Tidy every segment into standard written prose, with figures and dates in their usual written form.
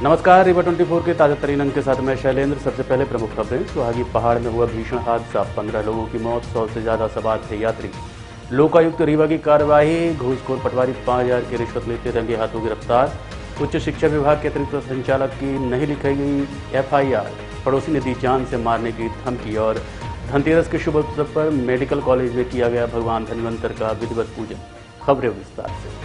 नमस्कार, रिवर 24 के ताजा तरीन अंक के साथ मैं शैलेंद्र। सबसे पहले प्रमुख खबरें। सुहागी पहाड़ में हुआ भीषण हादसा, 15 लोगों की मौत, 100 से ज्यादा सवार थे यात्री। लोकायुक्त रीवा की कार्रवाई, घूसखोर पटवारी 5000 की रिश्वत लेते रंगे हाथों गिरफ्तार। उच्च शिक्षा विभाग के अतिरिक्त संचालक की नहीं लिखाई गई FIR, पड़ोसी ने दी जान से मारने की धमकी। और धनतेरस के शुभ अवसर पर मेडिकल कॉलेज में किया गया भगवान धन्वंतर का विधिवत पूजन। खबरें विस्तार से।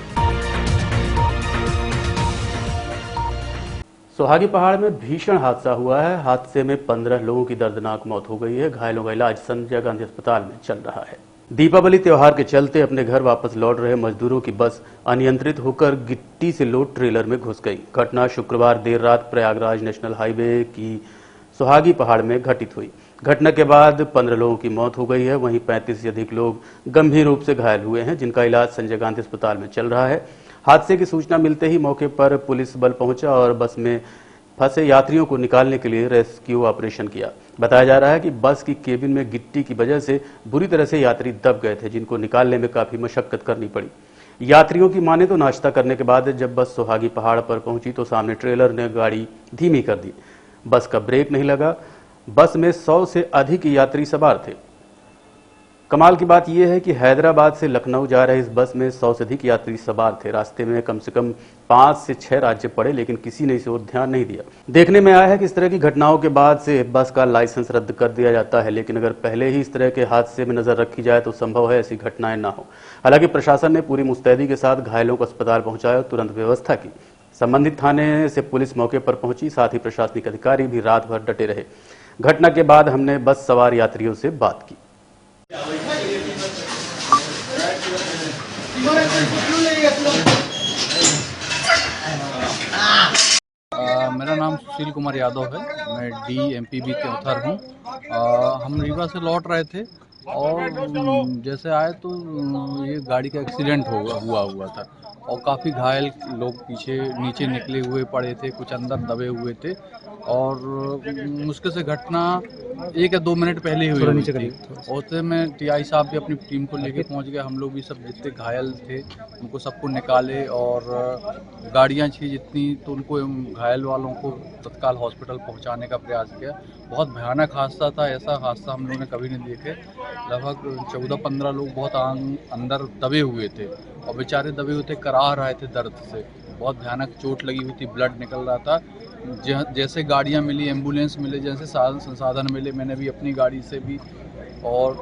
सुहागी पहाड़ में भीषण हादसा हुआ है। हादसे में 15 लोगों की दर्दनाक मौत हो गई है। घायलों का इलाज संजय गांधी अस्पताल में चल रहा है। दीपावली त्योहार के चलते अपने घर वापस लौट रहे मजदूरों की बस अनियंत्रित होकर गिट्टी से लोड ट्रेलर में घुस गई। घटना शुक्रवार देर रात प्रयागराज नेशनल हाईवे की सुहागी पहाड़ में घटित हुई। घटना के बाद 15 लोगों की मौत हो गई है। वहीं 35 से अधिक लोग गंभीर रूप से घायल हुए हैं, जिनका इलाज संजय गांधी अस्पताल में चल रहा है। हादसे की सूचना मिलते ही मौके पर पुलिस बल पहुंचा और बस में फंसे यात्रियों को निकालने के लिए रेस्क्यू ऑपरेशन किया। बताया जा रहा है कि बस की केबिन में गिट्टी की वजह से बुरी तरह से यात्री दब गए थे, जिनको निकालने में काफी मशक्कत करनी पड़ी। यात्रियों की माने तो नाश्ता करने के बाद जब बस सुहागी पहाड़ पर पहुंची तो सामने ट्रेलर ने गाड़ी धीमी कर दी। बस का ब्रेक नहीं लगा। बस में 100 से अधिक यात्री सवार थे। कमाल की बात यह है कि हैदराबाद से लखनऊ जा रहे इस बस में 100 से अधिक यात्री सवार थे। रास्ते में कम से कम 5 से 6 राज्य पड़े, लेकिन किसी ने इसे और ध्यान नहीं दिया। देखने में आया है कि इस तरह की घटनाओं के बाद से बस का लाइसेंस रद्द कर दिया जाता है, लेकिन अगर पहले ही इस तरह के हादसे में नजर रखी जाए तो संभव है ऐसी घटनाएं ना हो। हालांकि प्रशासन ने पूरी मुस्तैदी के साथ घायलों को अस्पताल पहुंचाया और तुरंत व्यवस्था की। संबंधित थाने से पुलिस मौके पर पहुंची, साथ ही प्रशासनिक अधिकारी भी रात भर डटे रहे। घटना के बाद हमने बस सवार यात्रियों से बात की। मेरा नाम सुशील कुमार यादव है। मैं DMPB चौथर हूँ। हम रीवा से लौट रहे थे और जैसे आए तो ये गाड़ी का एक्सीडेंट हुआ था और काफ़ी घायल लोग पीछे नीचे निकले हुए पड़े थे, कुछ अंदर दबे हुए थे और मुश्किल से घटना 1 या 2 मिनट पहले ही हुई थी। उससे में TI साहब भी अपनी टीम को लेके पहुंच गए। हम लोग भी सब जितने घायल थे उनको सबको निकाले और गाड़ियां थी जितनी तो उनको घायल वालों को तत्काल हॉस्पिटल पहुंचाने का प्रयास किया। बहुत भयानक हादसा था। ऐसा हादसा हम लोगों ने कभी नहीं देखे। लगभग 14-15 लोग बहुत अंदर दबे हुए थे और बेचारे दबे हुए थे, कराह रहे थे दर्द से। बहुत भयानक चोट लगी हुई थी, ब्लड निकल रहा था। जैसे गाड़ियां मिली, एम्बुलेंस मिले, जैसे साधन संसाधन मिले, मैंने भी अपनी गाड़ी से भी और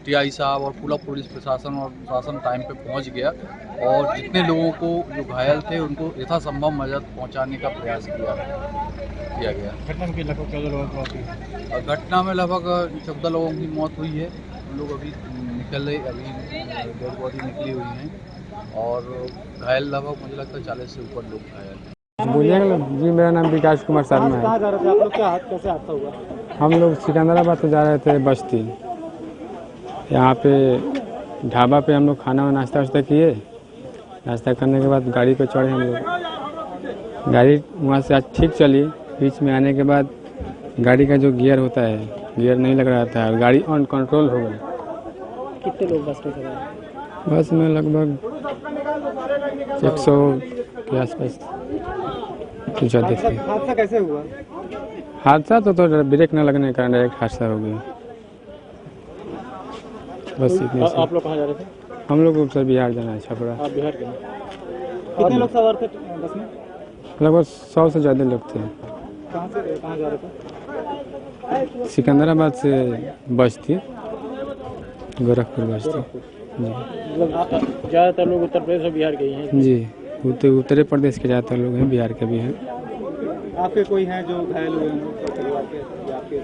TI साहब और पूरा पुलिस प्रशासन और प्रशासन टाइम पे पहुंच गया और जितने लोगों को जो घायल थे उनको यथासंभव मदद पहुंचाने का प्रयास किया गया। घटना में लगभग 14 लोगों की मौत हुई है। घटना में लगभग 14 लोगों की मौत हुई है। हम लोग अभी निकल रहे, अभी डेड बॉडी निकली हुई हैं और घायल लगभग मुझे लगता है 40 से ऊपर लोग घायल हैं। बोलिएगा जी। मेरा नाम विकास कुमार शर्मा है। कहाँ जा रहे थे आप लोग? कैसे हादसा हुआ? हम लोग सिकंदराबाद से जा रहे थे बस्ती। यहाँ पे ढाबा पे हम लोग खाना नाश्ता वाश्ता किए। नाश्ता करने के बाद गाड़ी पे चढ़े हम लोग। गाड़ी वहाँ से आज ठीक चली। बीच में आने के बाद गाड़ी का जो गियर होता है, गियर नहीं लग रहा था और गाड़ी ऑन कंट्रोल हो गई। कितने लोग बस में थे? बस में लगभग 100 के आसपास ज़्यादा थे। हादसा कैसे हुआ? हादसा तो ब्रेक न लगने के कारण डायरेक्ट हादसा हो गया। बस इतने से। आप लोग कहाँ जा रहे थे? हम लोग सर बिहार जाना है, छपरा। आप बिहार के? कितने लोग सवार थे बस में? लगभग 100 से ज़्यादा लोग थे। कहाँ से कहाँ जा रहे थे? सिकंदराबाद से बस थी, गोरखपुर बस थी जी। मतलब ज़्यादातर लोग उत्तर प्रदेश और बिहार के ही हैं जी। उत्तर प्रदेश के ज़्यादातर लोग हैं, बिहार के भी हैं। आपके कोई हैं जो घायल हुए हैं आपके?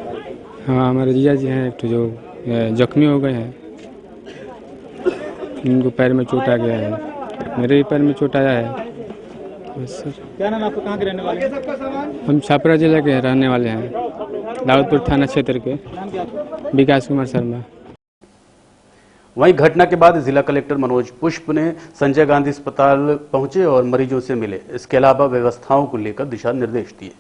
हाँ, हमारे जीजा जी हैं एक तो जो जख्मी हो गए हैं। इनको पैर में चोट आ गया है, मेरे भी पैर में चोट आया है। बस सर। क्या नाम आपको? कहाँ के रहने वाले हैं? हम छपरा जिले के रहने वाले हैं, दाऊदपुर थाना क्षेत्र के। नाम क्या आपका? विकास कुमार शर्मा। वहीं घटना के बाद जिला कलेक्टर मनोज पुष्प ने संजय गांधी अस्पताल पहुंचे और मरीजों से मिले। इसके अलावा व्यवस्थाओं को लेकर दिशा निर्देश दिए।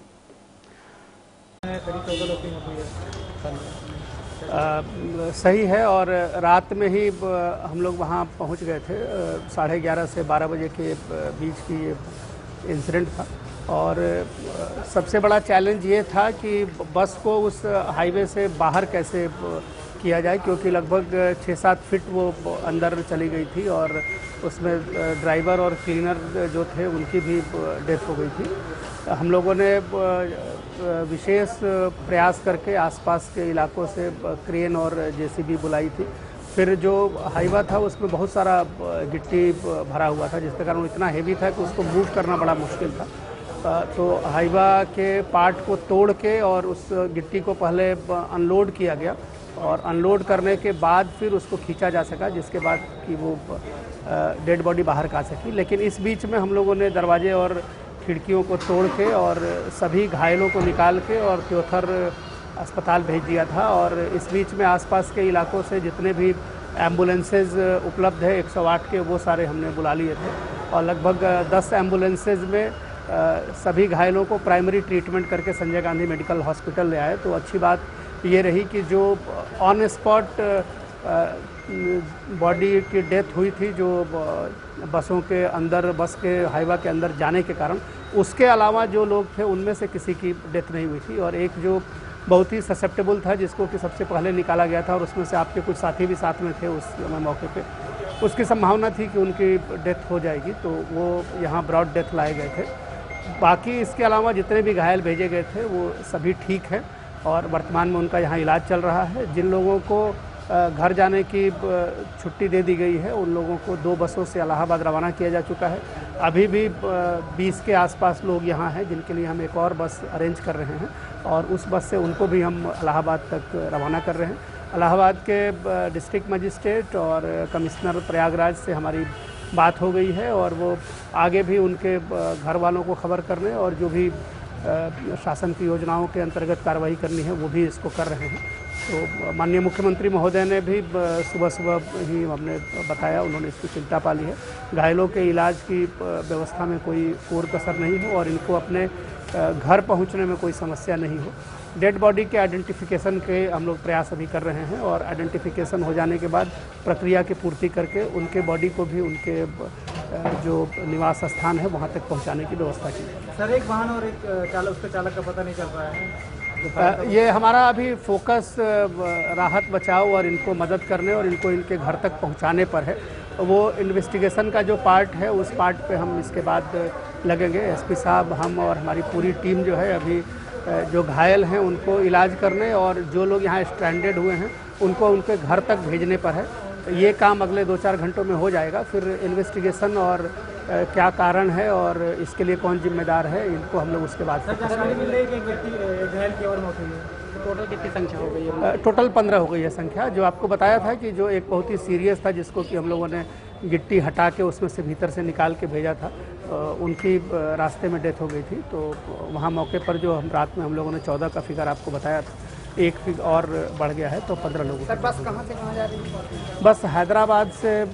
सही है और रात में ही हम लोग वहाँ पहुँच गए थे। 11:30 से 12 बजे के बीच की ये इंसिडेंट था और सबसे बड़ा चैलेंज ये था कि बस को उस हाईवे से बाहर कैसे किया जाए, क्योंकि लगभग 6-7 फीट वो अंदर चली गई थी और उसमें ड्राइवर और क्लीनर जो थे उनकी भी डेथ हो गई थी। हम लोगों ने विशेष प्रयास करके आसपास के इलाकों से क्रेन और जेसीबी बुलाई थी। फिर जो हाईवा था उसमें बहुत सारा गिट्टी भरा हुआ था, जिसके कारण वो इतना हेवी था कि उसको मूव करना बड़ा मुश्किल था। तो हाईवा के पार्ट को तोड़ के और उस गिट्टी को पहले अनलोड किया गया और अनलोड करने के बाद फिर उसको खींचा जा सका, जिसके बाद कि वो डेड बॉडी बाहर का आ सकी। लेकिन इस बीच में हम लोगों ने दरवाजे और खिड़कियों को तोड़ के और सभी घायलों को निकाल के और त्योथर अस्पताल भेज दिया था। और इस बीच में आसपास के इलाकों से जितने भी एम्बुलेंसेज उपलब्ध है 108 के, वो सारे हमने बुला लिए थे और लगभग 10 एम्बुलेंसेज में सभी घायलों को प्राइमरी ट्रीटमेंट करके संजय गांधी मेडिकल हॉस्पिटल ले आए। तो अच्छी बात ये रही कि जो ऑन स्पॉट बॉडी की डेथ हुई थी, जो बसों के अंदर, बस के हाईवा के अंदर जाने के कारण, उसके अलावा जो लोग थे उनमें से किसी की डेथ नहीं हुई थी। और एक जो बहुत ही ससेप्टेबल था, जिसको कि सबसे पहले निकाला गया था और उसमें से आपके कुछ साथी भी साथ में थे उस मौके पे, उसकी संभावना थी कि उनकी डेथ हो जाएगी, तो वो यहाँ ब्रॉड डेथ लाए गए थे। बाकी इसके अलावा जितने भी घायल भेजे गए थे वो सभी ठीक हैं और वर्तमान में उनका यहाँ इलाज चल रहा है। जिन लोगों को घर जाने की छुट्टी दे दी गई है उन लोगों को 2 बसों से इलाहाबाद रवाना किया जा चुका है। अभी भी 20 के आसपास लोग यहाँ हैं जिनके लिए हम एक और बस अरेंज कर रहे हैं और उस बस से उनको भी हम इलाहाबाद तक रवाना कर रहे हैं। इलाहाबाद के डिस्ट्रिक्ट मजिस्ट्रेट और कमिश्नर प्रयागराज से हमारी बात हो गई है और वो आगे भी उनके घर वालों को खबर करने और जो भी शासन की योजनाओं के अंतर्गत कार्रवाई करनी है वो भी इसको कर रहे हैं। तो माननीय मुख्यमंत्री महोदय ने भी सुबह ही हमने बताया, उन्होंने इसकी चिंता पाली है। घायलों के इलाज की व्यवस्था में कोई कोर कसर नहीं हो और इनको अपने घर पहुंचने में कोई समस्या नहीं हो। डेड बॉडी के आइडेंटिफिकेशन के हम लोग प्रयास अभी कर रहे हैं और आइडेंटिफिकेशन हो जाने के बाद प्रक्रिया की पूर्ति करके उनके बॉडी को भी उनके जो निवास स्थान है वहाँ तक पहुँचाने की व्यवस्था की है। सर, एक वाहन और एक चालक, उसके चालक का पता नहीं चल रहा है। ये हमारा अभी फोकस राहत बचाव और इनको मदद करने और इनको इनके घर तक पहुंचाने पर है। वो इन्वेस्टिगेशन का जो पार्ट है उस पार्ट पे हम इसके बाद लगेंगे। एसपी साहब, हम और हमारी पूरी टीम जो है अभी जो घायल हैं उनको इलाज करने और जो लोग यहाँ स्ट्रैंडेड हुए हैं उनको उनके घर तक भेजने पर है। ये काम अगले 2-4 घंटों में हो जाएगा। फिर इन्वेस्टिगेशन और क्या कारण है और इसके लिए कौन जिम्मेदार है, इनको हम लोग उसके बाद टोटल कितनी संख्या हो गई है? टोटल 15 हो गई है संख्या। जो आपको बताया था कि जो एक बहुत ही सीरियस था जिसको कि हम लोगों ने गिट्टी हटा के उसमें से भीतर से निकाल के भेजा था, उनकी रास्ते में डेथ हो गई थी। तो वहाँ मौके पर जो हम रात में हम लोगों ने 14 का फिगर आपको बताया था, एक फिगर और बढ़ गया है तो 15 लोगों। सर, बस कहाँ से कहाँ जा रही है? बस हैदराबाद से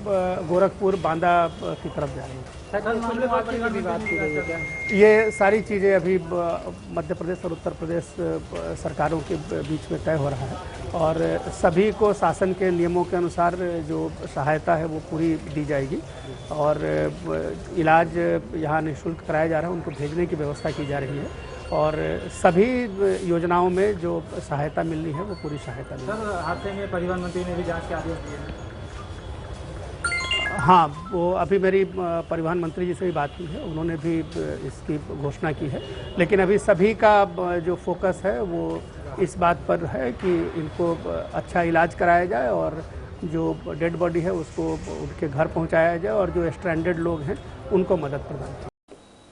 गोरखपुर बांदा की तरफ जा रही है। भी बात की गई है क्या? ये सारी चीज़ें अभी मध्य प्रदेश और उत्तर प्रदेश सरकारों के बीच में तय हो रहा है और सभी को शासन के नियमों के अनुसार जो सहायता है वो पूरी दी जाएगी और इलाज यहाँ निःशुल्क कराया जा रहा है, उनको भेजने की व्यवस्था की जा रही है और सभी योजनाओं में जो सहायता मिलनी है वो पूरी सहायता मिलेगी। सर, हादसे में परिवहन मंत्री ने भी जांच के आदेश दिए हैं। हाँ, वो अभी मेरी परिवहन मंत्री जी से भी बात हुई है, उन्होंने भी इसकी घोषणा की है। लेकिन अभी सभी का जो फोकस है वो इस बात पर है कि इनको अच्छा इलाज कराया जाए और जो डेड बॉडी है उसको उनके घर पहुंचाया जाए और जो स्ट्रैंडेड लोग हैं उनको मदद प्रदान की।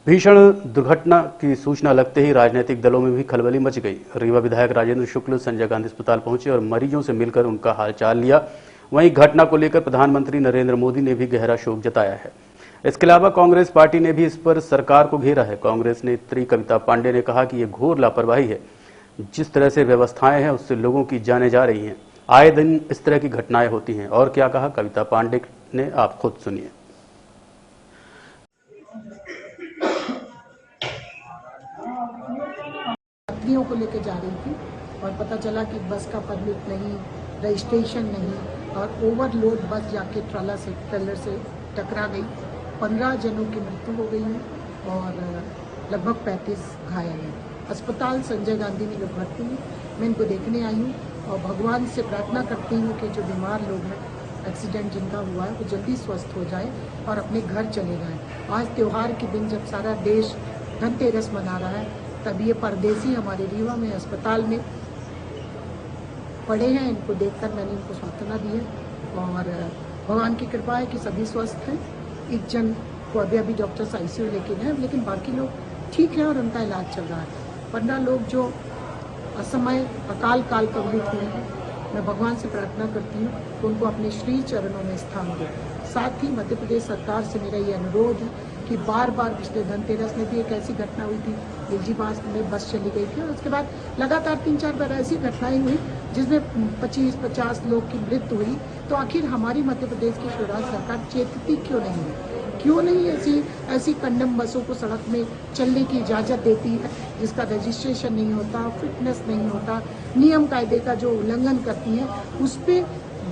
भीषण दुर्घटना की सूचना लगते ही राजनीतिक दलों में भी खलबली मच गई। रीवा विधायक राजेंद्र शुक्ल संजय गांधी अस्पताल पहुंचे और मरीजों से मिलकर उनका हालचाल लिया। वहीं घटना को लेकर प्रधानमंत्री नरेंद्र मोदी ने भी गहरा शोक जताया है। इसके अलावा कांग्रेस पार्टी ने भी इस पर सरकार को घेरा है। कांग्रेस नेत्री कविता पांडे ने कहा कि ये घोर लापरवाही है। जिस तरह से व्यवस्थाएं हैं उससे लोगों की जानें जा रही हैं। आए दिन इस तरह की घटनाएं होती हैं। और क्या कहा कविता पांडे ने, आप खुद सुनिए। यात्रियों को लेकर जा रही थी और पता चला कि बस का परमिट नहीं, रजिस्ट्रेशन नहीं और ओवरलोड बस जाके ट्रेलर से टकरा गई। 15 जनों की मृत्यु हो गई है और लगभग 35 घायल हैं। अस्पताल संजय गांधी में लोग भर्ती हैं। मैं इनको देखने आई हूँ और भगवान से प्रार्थना करती हूँ कि जो बीमार लोग हैं, एक्सीडेंट जिनका हुआ है, वो जल्दी स्वस्थ हो जाए और अपने घर चले जाएं। आज त्यौहार के दिन जब सारा देश धनतेरस मना रहा है, तब ये परदेसी हमारे रीवा में अस्पताल में पड़े हैं। इनको देखकर मैंने इनको सांत्वना दी है और भगवान की कृपा है कि सभी स्वस्थ हैं। एक जन को अभी डॉक्टर्स ICU लेके गए, लेकिन बाकी लोग ठीक हैं और उनका इलाज चल रहा है। 15 लोग जो असमय अकाल कवलित हुए हैं, मैं भगवान से प्रार्थना करती हूँ कि उनको अपने श्री चरणों में स्थान दे। साथ ही मध्य प्रदेश सरकार से मेरा ये अनुरोध है कि बार पिछले धनतेरस में भी एक ऐसी घटना हुई थी, गिलजीबास में बस चली गई थी और उसके बाद लगातार 3-4 बार ऐसी घटनाएं हुई जिसमें 25-50 लोग की मृत्यु हुई। तो आखिर हमारी मध्य प्रदेश की शिवराज सरकार चेतती क्यों नहीं है? क्यों नहीं ऐसी कंडम बसों को सड़क में चलने की इजाज़त देती है जिसका रजिस्ट्रेशन नहीं होता, फिटनेस नहीं होता, नियम कायदे का जो उल्लंघन करती है, उस पर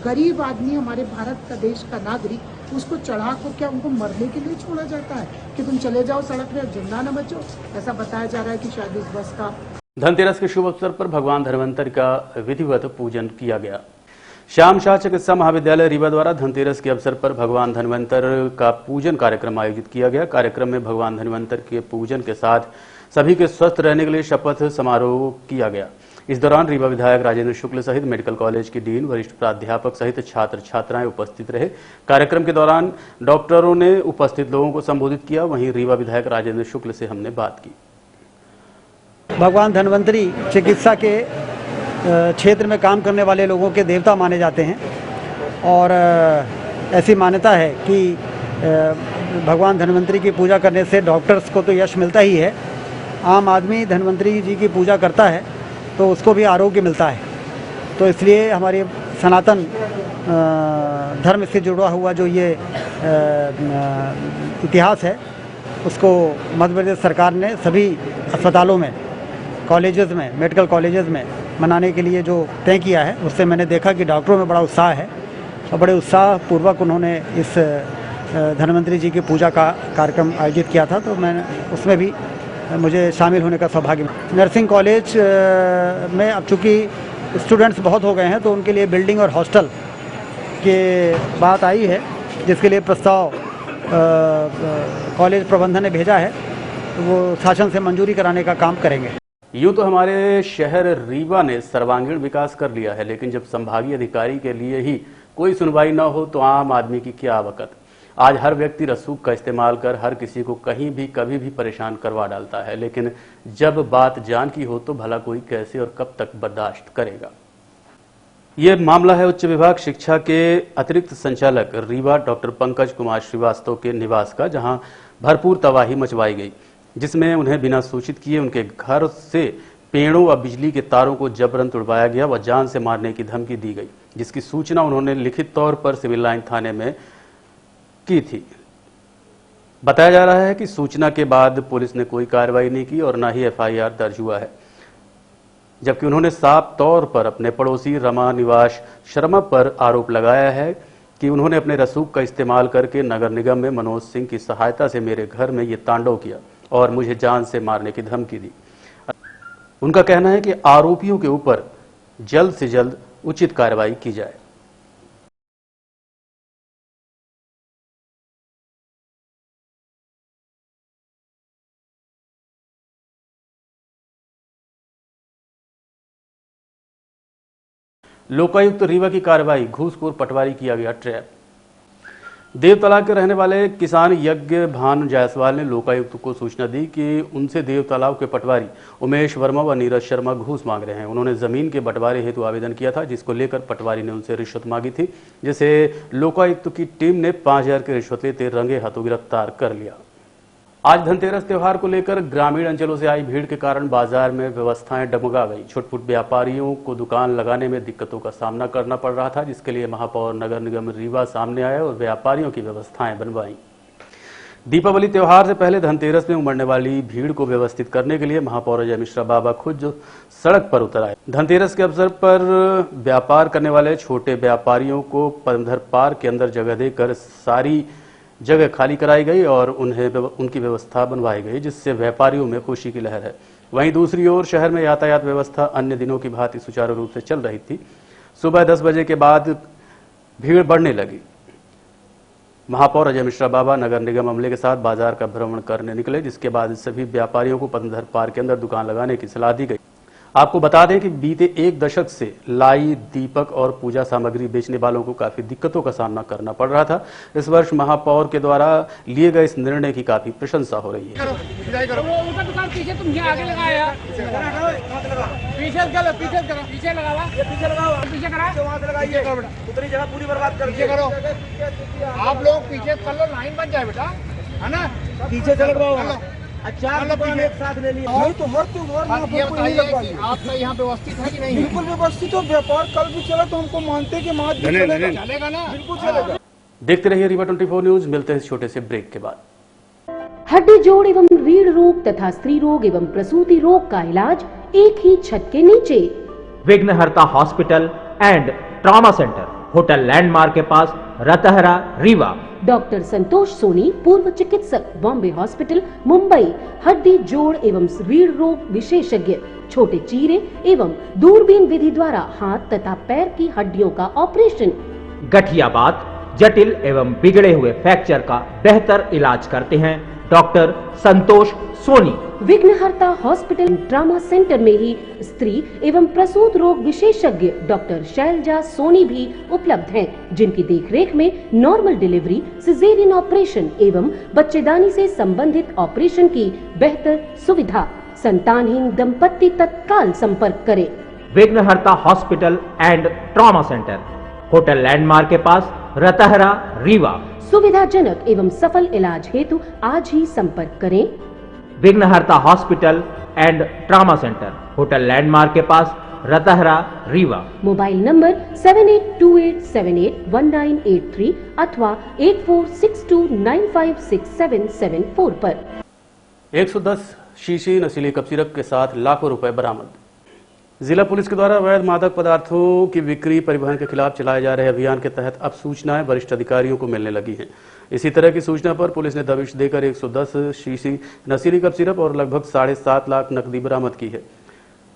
गरीब आदमी, हमारे भारत का देश का नागरिक, उसको चढ़ा को क्या उनको मरने के लिए छोड़ा जाता है कि तुम चले जाओ सड़क में, जिंदा न बचो? ऐसा बताया जा रहा है कि शायद इस बस का। धनतेरस के शुभ अवसर पर भगवान धन्वंतरि का विधिवत पूजन किया गया। श्याम शाह चिकित्सा महाविद्यालय रीवा द्वारा धनतेरस के अवसर पर भगवान धन्वंतरि का पूजन कार्यक्रम आयोजित किया गया। कार्यक्रम में भगवान धन्वंतरि के पूजन के साथ सभी के स्वस्थ रहने के लिए शपथ समारोह किया गया। इस दौरान रीवा विधायक राजेंद्र शुक्ल सहित मेडिकल कॉलेज की डीन, वरिष्ठ प्राध्यापक सहित छात्र छात्राएं उपस्थित रहे। कार्यक्रम के दौरान डॉक्टरों ने उपस्थित लोगों को संबोधित किया। वहीं रीवा विधायक राजेंद्र शुक्ल से हमने बात की। भगवान धन्वंतरि चिकित्सा के क्षेत्र में काम करने वाले लोगों के देवता माने जाते हैं और ऐसी मान्यता है कि भगवान धन्वंतरि की पूजा करने से डॉक्टर्स को तो यश मिलता ही है, आम आदमी धन्वंतरि जी की पूजा करता है तो उसको भी आरोग्य मिलता है। तो इसलिए हमारे सनातन धर्म से जुड़ा हुआ जो ये इतिहास है, उसको मध्य प्रदेश सरकार ने सभी अस्पतालों में, कॉलेजेस में, मेडिकल कॉलेजेस में मनाने के लिए जो तय किया है, उससे मैंने देखा कि डॉक्टरों में बड़ा उत्साह है और बड़े उत्साह पूर्वक उन्होंने इस धन्वंतरि जी की पूजा का कार्यक्रम आयोजित किया था। तो मैंने उसमें भी मुझे शामिल होने का सौभाग्य मिला। नर्सिंग कॉलेज में अब चूँकि स्टूडेंट्स बहुत हो गए हैं तो उनके लिए बिल्डिंग और हॉस्टल के बात आई है, जिसके लिए प्रस्ताव कॉलेज प्रबंधन ने भेजा है, तो वो शासन से मंजूरी कराने का काम करेंगे। यूं तो हमारे शहर रीवा ने सर्वांगीण विकास कर लिया है, लेकिन जब संभागीय अधिकारी के लिए ही कोई सुनवाई न हो तो आम आदमी की क्या वक़्त। आज हर व्यक्ति रसूख का इस्तेमाल कर हर किसी को कहीं भी कभी भी परेशान करवा डालता है, लेकिन जब बात जान की हो तो भला कोई कैसे और कब तक बर्दाश्त करेगा। ये मामला है उच्च विभाग शिक्षा के अतिरिक्त संचालक रीवा डॉक्टर पंकज कुमार श्रीवास्तव के निवास का, जहां भरपूर तबाही मचवाई गई, जिसमें उन्हें बिना सूचित किए उनके घर से पेड़ों व बिजली के तारों को जबरन तुड़वाया गया व जान से मारने की धमकी दी गई, जिसकी सूचना उन्होंने लिखित तौर पर सिविल लाइन थाने में की थी। बताया जा रहा है कि सूचना के बाद पुलिस ने कोई कार्रवाई नहीं की और न ही FIR दर्ज हुआ है, जबकि उन्होंने साफ तौर पर अपने पड़ोसी रमा निवास शर्मा पर आरोप लगाया है कि उन्होंने अपने रसूख का इस्तेमाल करके नगर निगम में मनोज सिंह की सहायता से मेरे घर में ये तांडव किया और मुझे जान से मारने की धमकी दी। उनका कहना है कि आरोपियों के ऊपर जल्द से जल्द उचित कार्रवाई की जाए। लोकायुक्त रीवा की कार्रवाई, घूसखोर पटवारी किया गया ट्रैप। देवतला के रहने वाले किसान यज्ञ भान जायसवाल ने लोकायुक्त को सूचना दी कि उनसे देवतालाब के पटवारी उमेश वर्मा व नीरज शर्मा घूस मांग रहे हैं। उन्होंने जमीन के बंटवारे हेतु आवेदन किया था, जिसको लेकर पटवारी ने उनसे रिश्वत मांगी थी, जिसे लोकायुक्त की टीम ने 5000 की रिश्वत लेते रंगे हाथों गिरफ्तार कर लिया। आज धनतेरस त्योहार को लेकर ग्रामीण अंचलों से आई भीड़ के कारण बाजार में व्यवस्थाएं डगमगा गई। छोटे-फुट व्यापारियों को दुकान लगाने में दिक्कतों का सामना करना पड़ रहा था, जिसके लिए महापौर नगर निगम रीवा सामने आए और व्यापारियों की व्यवस्थाएं बनवाई। दीपावली त्योहार से पहले धनतेरस में उमड़ने वाली भीड़ को व्यवस्थित करने के लिए महापौर अजय मिश्रा बाबा खुद सड़क पर उतर आए। धनतेरस के अवसर पर व्यापार करने वाले छोटे व्यापारियों को पंधर पार के अंदर जगह देकर सारी जगह खाली कराई गई और उनकी व्यवस्था बनवाई गई, जिससे व्यापारियों में खुशी की लहर है। वहीं दूसरी ओर शहर में यातायात व्यवस्था अन्य दिनों की भांति सुचारू रूप से चल रही थी। सुबह 10 बजे के बाद भीड़ बढ़ने लगी। महापौर अजय मिश्रा बाबा नगर निगम अमले के साथ बाजार का भ्रमण करने निकले, जिसके बाद सभी व्यापारियों को पतंजलि पार्क के अंदर दुकान लगाने की सलाह दी गई। आपको बता दें कि बीते एक दशक से लाई, दीपक और पूजा सामग्री बेचने वालों को काफी दिक्कतों का सामना करना पड़ रहा था। इस वर्ष महापौर के द्वारा लिए गए इस निर्णय की काफी प्रशंसा हो रही है। आप लोग पीछे कर लो, लाइन बन जाए बेटा, है ना? पीछे चलो, अच्छा एक साथ ले लिए। नहीं तो हर त्योहार ये बताइए कि आपका यहाँ व्यवस्थित है कि नहीं? बिल्कुल व्यवस्थित हो। व्यापार कल भी चला तो हमको मानते कि मार्च चलेगा ना, बिल्कुल चलेगा। देखते रहिए रीवा 24 न्यूज। मिलते हैं इस छोटे से ब्रेक के बाद। हड्डी जोड़ एवं रीढ़ रोग तथा स्त्री रोग एवं प्रसूति रोग का इलाज एक ही छत के नीचे। विघ्नहर्ता hospital and trauma centre, hotel landmark के पास, रतहरा, रीवा। डॉक्टर संतोष सोनी, पूर्व चिकित्सक, बॉम्बे हॉस्पिटल, मुंबई। हड्डी जोड़ एवं रीढ़ रोग विशेषज्ञ, छोटे चीरे एवं दूरबीन विधि द्वारा हाथ तथा पैर की हड्डियों का ऑपरेशन। गठियाबात, जटिल एवं बिगड़े हुए फ्रैक्चर का बेहतर इलाज करते हैं डॉक्टर संतोष सोनी। विघ्नहर्ता हॉस्पिटल ट्रॉमा सेंटर में ही स्त्री एवं प्रसूत रोग विशेषज्ञ डॉक्टर शैलजा सोनी भी उपलब्ध हैं, जिनकी देखरेख में नॉर्मल डिलीवरी, सिजेरियन ऑपरेशन एवं बच्चेदानी से संबंधित ऑपरेशन की बेहतर सुविधा। संतानहीन दंपत्ति तत्काल संपर्क करें। विघ्नहर्ता hospital and trauma centre, hotel landmark के पास, रतहरा, रीवा। सुविधाजनक एवं सफल इलाज हेतु आज ही संपर्क करें। विघ्नहर्ता hospital and trauma centre, hotel landmark के पास, रतहरा, रीवा। मोबाइल नंबर 7828781983 अथवा 8462956774 पर। 110 शीशी नशीली कप सिरप के साथ लाखों रुपए बरामद। जिला पुलिस के द्वारा अवैध मादक पदार्थों की बिक्री, परिवहन के खिलाफ चलाए जा रहे अभियान के तहत अब सूचनाएं वरिष्ठ अधिकारियों को मिलने लगी हैं। इसी तरह की सूचना पर पुलिस ने दबिश देकर 110 शीशी नशीली कप सिरप और लगभग 7.5 लाख नकदी बरामद की है।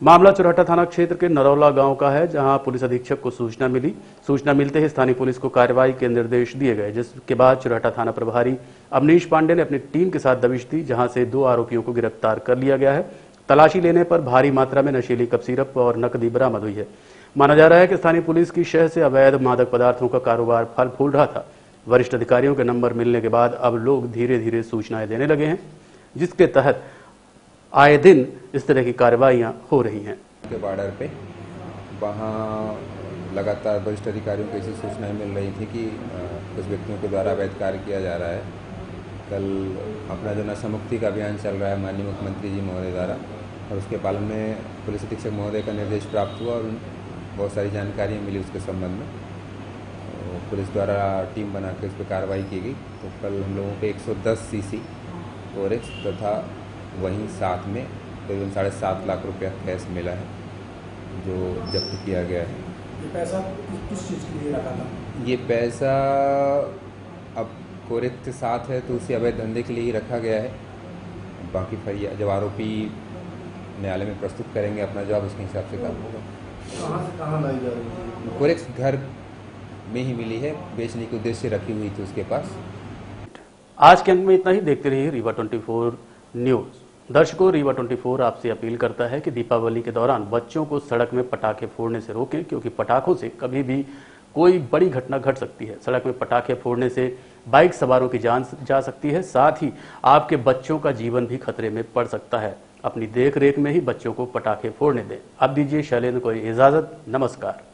मामला चुरहटा थाना क्षेत्र के नरौला गांव का है, जहां पुलिस अधीक्षक को सूचना मिली। सूचना मिलते ही स्थानीय पुलिस को कार्रवाई के निर्देश दिए गए, जिसके बाद चुरहटा थाना प्रभारी अवनीश पांडे ने अपनी टीम के साथ दबिश दी, जहां से 2 आरोपियों को गिरफ्तार कर लिया गया है। तलाशी लेने पर भारी मात्रा में नशीली कप सिरप और नकदी बरामद हुई है। माना जा रहा है कि स्थानीय पुलिस की शह से अवैध मादक पदार्थों का कारोबार फल फूल रहा था। वरिष्ठ अधिकारियों के नंबर मिलने के बाद अब लोग धीरे धीरे सूचनाएं देने लगे हैं, जिसके तहत आए दिन इस तरह की कार्रवाइयां हो रही हैं। के बॉर्डर पे वहाँ लगातार वरिष्ठ अधिकारियों को ऐसी सूचनाएं मिल रही थी कि कुछ व्यक्तियों के द्वारा अवैध कार्य किया जा रहा है। कल अपना जो नशा मुक्ति का अभियान चल रहा है माननीय मुख्यमंत्री जी महोदय द्वारा, और उसके पालन में पुलिस अधीक्षक महोदय का निर्देश प्राप्त हुआ और बहुत सारी जानकारियाँ मिली उसके संबंध में। तो पुलिस द्वारा टीम बना के उस पर कार्रवाई की गई। तो कल हम लोगों को 110 सीसी कोरेक्स तथा वहीं साथ में करीबन 7.5 लाख रुपया कैश मिला है, जो जब्त किया गया है। ये पैसा किस चीज़ के लिए रखा था? ये पैसा अब कोरेक्स के साथ है तो उसे अवैध धंधे के लिए ही रखा गया है। बाकी फरियाद जब आरोपी न्यायालय में प्रस्तुत करेंगे अपना जवाब, उसके हिसाब से काम होगा। कहाँ से कहाँ लाई जा रही है? कोरेक्स घर में ही मिली है, बेचने के उद्देश्य से रखी हुई थी उसके पास। आज के अंक में इतना ही। देखते रहिए रीवा 24 न्यूज। दर्शकों, रीवा 24 आपसे अपील करता है कि दीपावली के दौरान बच्चों को सड़क में पटाखे फोड़ने से रोकें, क्योंकि पटाखों से कभी भी कोई बड़ी घटना घट सकती है। सड़क में पटाखे फोड़ने से बाइक सवारों की जान जा सकती है, साथ ही आपके बच्चों का जीवन भी खतरे में पड़ सकता है। अपनी देख रेख में ही बच्चों को पटाखे फोड़ने दें। अब दीजिए शैलेंद्र को इजाजत। नमस्कार।